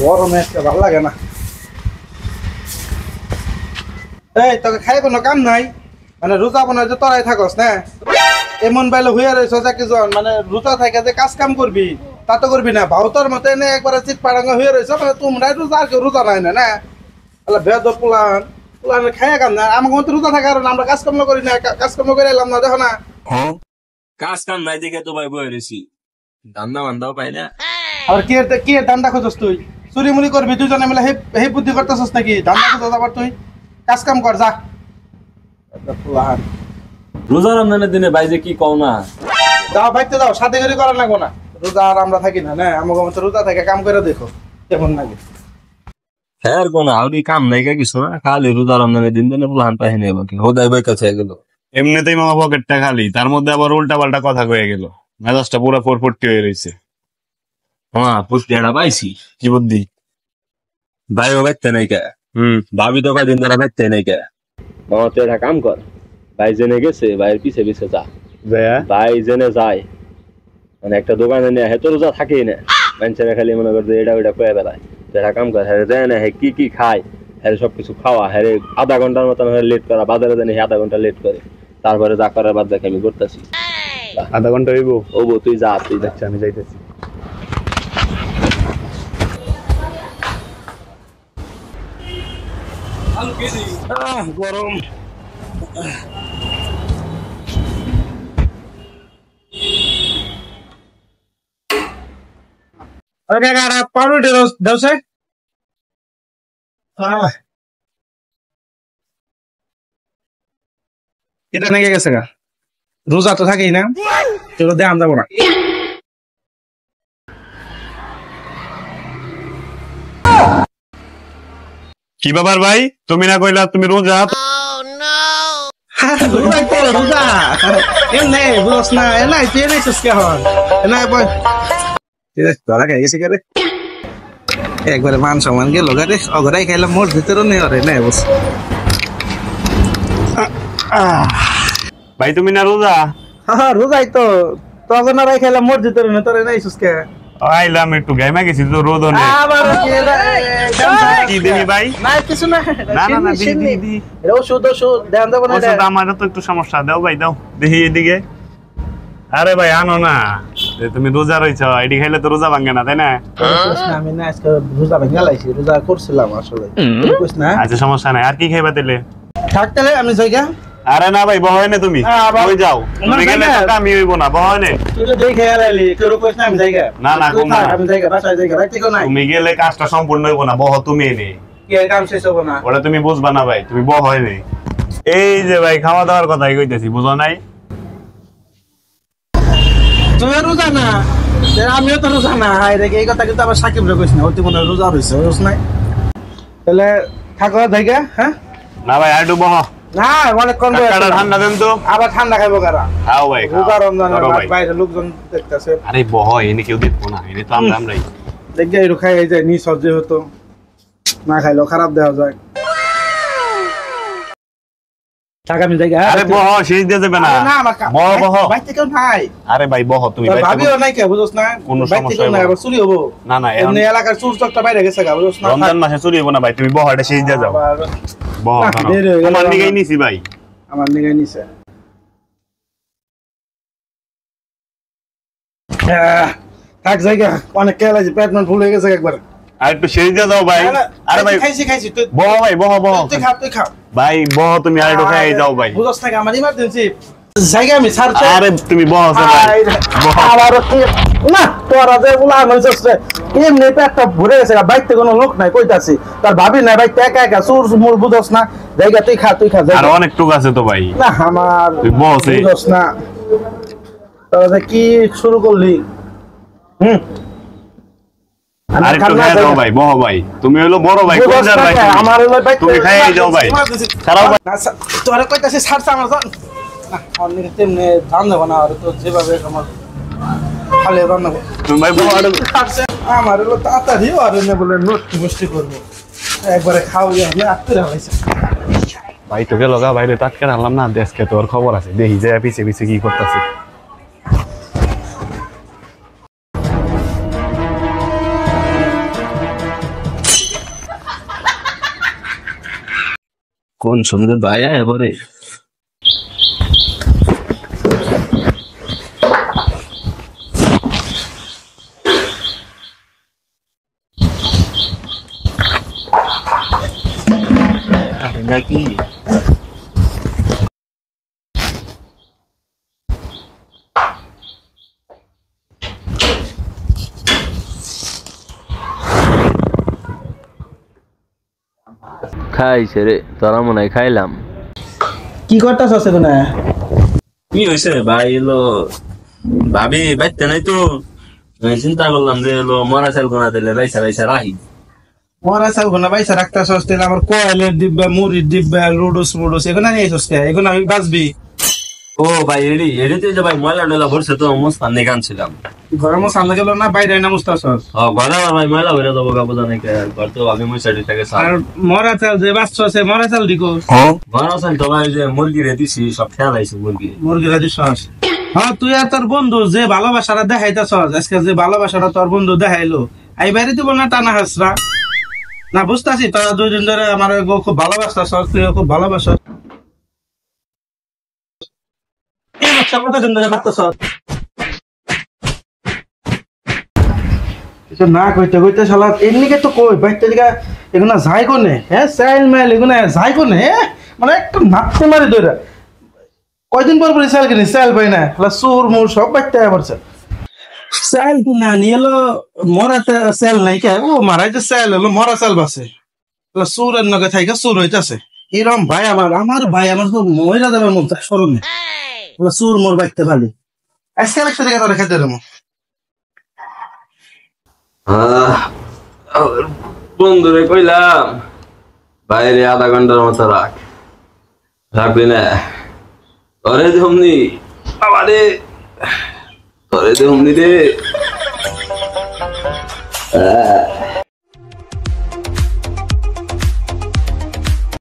গরমে আজকে ভালো লাগে না। এই তোকে খাই কোনো কাম নাই, মানে রোজা বনার যে তোরাই থাকস না, এমন বেলে হইয়া রয়েছ যে কিছু মানে রোজা থাকে যে কাজ কাম করবি তা তো করবি না। ভাউতর মতো এনে একবারে চিট পাড়াঙ্গা হয়ে রয়েছ, মানে তোমরাই রোজা আর কেউ রোজা নাই না। বেদ পোলান পোলান খাইয়া কাম না, আমার মতো রোজা থাকে আর আমরা কাজকর্ম করি না, কাজকর্ম করে এলাম না, দেখো না কাজ কাম নাই দেখে তো ভাই বয়ে রয়েছি, ধান্দা বান্ধাও পাই না। আর কি ধান্দা খোঁজস তুই? চুরি মুড়ি করবি দুজনে মিলে হে বুদ্ধি করতেছস নাকি? ধান্দা খোঁজ আবার তুই কাজ কাম কর যা। রোজা রমজানের দিনে ভাই যে কি কও না, যাও বাইতে যাও, সাথে করে করা লাগবো না। রোজা আর আমরা থাকি না, আমাকে মতো রোজা থাকে কাম করে দেখো কেমন লাগে। হ্যাঁ কোন আউরি কাম নাই কা কিছু না, খালি রোজা রমজানের দিন দিনে প্লান পাই নেই বাকি হোদাই বই কাছে গেল। এমনিতেই মামা পকেটটা খালি, তার মধ্যে আবার উল্টা পাল্টা কথা কয়ে গেল, মেজাজটা পুরো ফোরফুর্তি হয়ে রয়েছে। হ্যাঁ পুষ্টি একটা পাইছি, কি বুদ্ধি? ভাইও বাইতে নাই কে, ভাবি তো কয়দিন ধরে বাইতে নাই কে। মামা তুই একটা কাম কর, ভাই জেনে গেছে ভাইয়ের পিছে পিছে যা, ভাই জেনে যায় মানে একটা দোকানে নিয়ে হেতো রোজা থাকেই না, মানুষের খালি মনে করছে এটা ওইটা কয়ে বেড়ায়। একটা কাম কর, হ্যাঁ দেয় না হ্যাঁ কি খায়, হ্যাঁ সবকিছু খাওয়া, হ্যাঁ আধা ঘন্টার মতন লেট করা, বাজারে জানি আধা ঘন্টা লেট করে, তারপরে যা করার বাদ দেখে আমি করতেছি। আধা ঘন্টা হইব? ওবো তুই যা, তুই আচ্ছা আমি যাইতেছি। গরম পাউরুটি দেওছে এটা নাকি গেছে গা, রোজা তো থাকেই না, চলো দেখান যাবো না। কি ব্যাপার ভাই, তুমি না কইলা তুমি রোজা? রোজা এমনি বুঝস না, এনাই তুই এনেছিস কেমন এনাই ধরা খাই গেছি কে একবারে মান সম্মান গেল গাড়ি অগরাই খাইলাম, মোর ভিতরে নেই অরে নাই বস। ভাই তুমি না রোজা? হ্যাঁ রোজাই তো, তখন আর খাইলাম মোর ভিতরে নেই, তোরে নাই সুস্কে আইলাম একটু গাইমা গেছি তো রোদ অনেক। কি দিবি ভাই? না কিছু না, না না না দি ওষুধ দেন দেবো না। ওষুধ আমারও তো একটু সমস্যা, দাও ভাই দাও দেখি এদিকে। আরে ভাই আনো না, তুমি রোজা রয়েছ, এটি খাইলে তো রোজা ভাঙে না তাই না? আমি না আজকে রোজা ভেঙে লাইছি, রোজা করছিলাম আসলে। আচ্ছা সমস্যা নাই, আর কি খাইবা তাহলে? থাকতে আমি জায়গা। আরে না ভাই বহ না, তুমি ওই যাও, তুমি গেলে তো কামি হইব না, বহ না। তুই তো দেখে আইলি, তোর কইছ না আমি জায়গা। না না কম না, আমি জায়গা বাসায় জায়গা রাখতে কো নাই। তুমি গেলে কাজটা সম্পূর্ণ হইব না, বহ তুমি এনে। কি কাম শেষ হবে না? ওটা তুমি বুঝবা না ভাই, তুমি বহ এনে। এই যে ভাই খাওয়া দাওয়ার কথাই কইতেছি, বুঝো নাই? তুই রোজা না, আমিও তো রোজা না, হাই রে এই কথা কিন্তু আবার সাকিব রে কইছ না, ওই মনে রোজা হইছে, বুঝছ নাই? তাহলে থাকো জায়গা। হ্যাঁ না ভাই আর একটু বহ না, অনেক কম ঠান্ডা দেন তো, আবার ঠান্ডা খাইবো কারা? খাও ভাই রোজা রমজানের বাইরে লোকজন দেখতেছে। আরে বহ এনে কেউ দেখবো না, এনে তো আমরাই দেখবে একটু খাই যায় নি সহ্য হতো, না খাইলেও খারাপ দেওয়া যায়। আমি জায়গা। আরে বহ শেষ দিয়ে যাবে না, বহ বহ বাইতে কেউ নাই। আরে ভাই বহ তুমি, ভাবিও নাই কে বুঝছ না, কোনো সমস্যা নাই, আবার চুরি হবো। না না এমনি এলাকার চুর চকটা বাইরে গেছে গা, বুঝছ না? রমজান মাসে চুরি হবো না ভাই, তুমি বহ এটা শেষ দিয়ে যাও। বহ তোমার নিগাই নিছি ভাই, আমার নিগাই নিছে। থাক জায়গা, অনেক খেলা আছে, পেট মান ফুল হয়ে গেছে একবার। আর একটু শেষ দিয়ে দাও ভাই। আরে ভাই খাইছি তুই বহ ভাই বহ বহ, তুই খা ভাই বহ তুমি আর একটু খাই যাও ভাই। বুঝছ না আমার ইমার্জেন্সি জায়গা আমি ছাড়তে। আরে তুমি বহ ভাই আবার না তোরা যে বলা হইছস রে, এমনি পেটটা ভরে গেছে, বাইতে কোনো লোক নাই, কইতাছি তার ভাবি নাই, বাইতে একা একা চুর মূল বুঝছ না, জায়গা তুই খা আর অনেক টুক আছে তো ভাই। না আমার তুই বসে বুঝছ না, তোরা কি শুরু করলি? আর একটু খাই যাও ভাই, বহ ভাই তুমি হলো বড় ভাই, কোন জায়গা ভাই আমার হলো ভাই, তুমি খাই যাও ভাই, ছাড়াও ভাই। তোরা কইতাছিস ছাড়ছ আমার জান না, অনেক তেমনি ধান দেব না, আর তো যেভাবে আমার খালি রান্না তুমি ভাই বহ আমার হলো তাড়াতাড়ি আর এনে বলে নোট মুষ্টি করবো, একবারে খাওয়াই আমি আত্মীয় হয়েছে। ভাই তোকে লগা বাইরে টাটকে আনলাম না, দেশকে তোর খবর আছে, দেখি যে পিছে পিছে কি করতেছে। কোন সময় ভাই আয় পরে নাকি খাইছে রে তোরা মনে হয় খাইলাম কি করতেছ এখন? কি হয়েছে ভাই এলো ভাবি বাইতে নাই তো আমি চিন্তা করলাম যে এলো মরা চাল গোনা দিলে রাইসা রাইসা রাহি মরা চাল ঘনা পয়সা রাখতেছ, আমার কয়েলের ডিব্বা, মুড়ির ডিব্বা, লুডুস মুডুস এগুলো নিয়ে এসছ, এগুলো আমি বাঁচবি। ও ভাই এডিতে যে ভাই ময়লা টয়লা ভরছে তো মুস্তান নিয়ে গানছিলাম ঘরের মো সামনে গেল না, বাইরে না মুস্তাছ। ঘরে আমার ভাই ময়লা ভরে দেবো কাপড় জানে ঘর তো ভাবি মুই সাইডে থাকে আর মরা চাল যে বাচ্চ আছে, মরা চাল দিকো মরা চাল তো ভাই যে মুরগি রে দিছি সব খেয়াল আইছে মুরগি রাজি সস। হ্যাঁ, তুই আর তোর বন্ধু যে ভালোবাসাটা দেখাইতেছ, আজকে যে ভালোবাসাটা তোর বন্ধু দেখাইলো, এই বাইরে দিব না টানা হাসরা না, বুঝতেছি তোরা 2 দিন ধরে আমার খুব ভালোবাসতাছ, তুই খুব ভালোবাসস। না কইতে কইতে শালা এমনিকে তো কই বাইতে দিকা এগুনা যাই কোনে, হ্যাঁ চাইল মাইল এগুনা যাই কোনে, মানে একটু নাটক মারি ধরে কয়দিন পর পর চাল কিনি, চাল পাই না, সুর মুর সব বাইতে পড়ছে। চাল কিনা নিয়ে এলো মরা চাল নাই কে, ও মারাই যে চাল হলো মরা চাল বাসে, সুরের নগে থাইকা সুর হইতাছে। এরম ভাই আমার ভাই আমার তো মহিলা দেবার মন তার স্মরণে সুর মোর বাইতে ভালি আজকে একটা দিকে তোরা খেতে দেবো। বন্ধুরে কইলাম বাইরে আধা ঘন্টার মতো রাখবি না, তোরে দেহমনি বাবা রে, তোরে দেহমনি রে।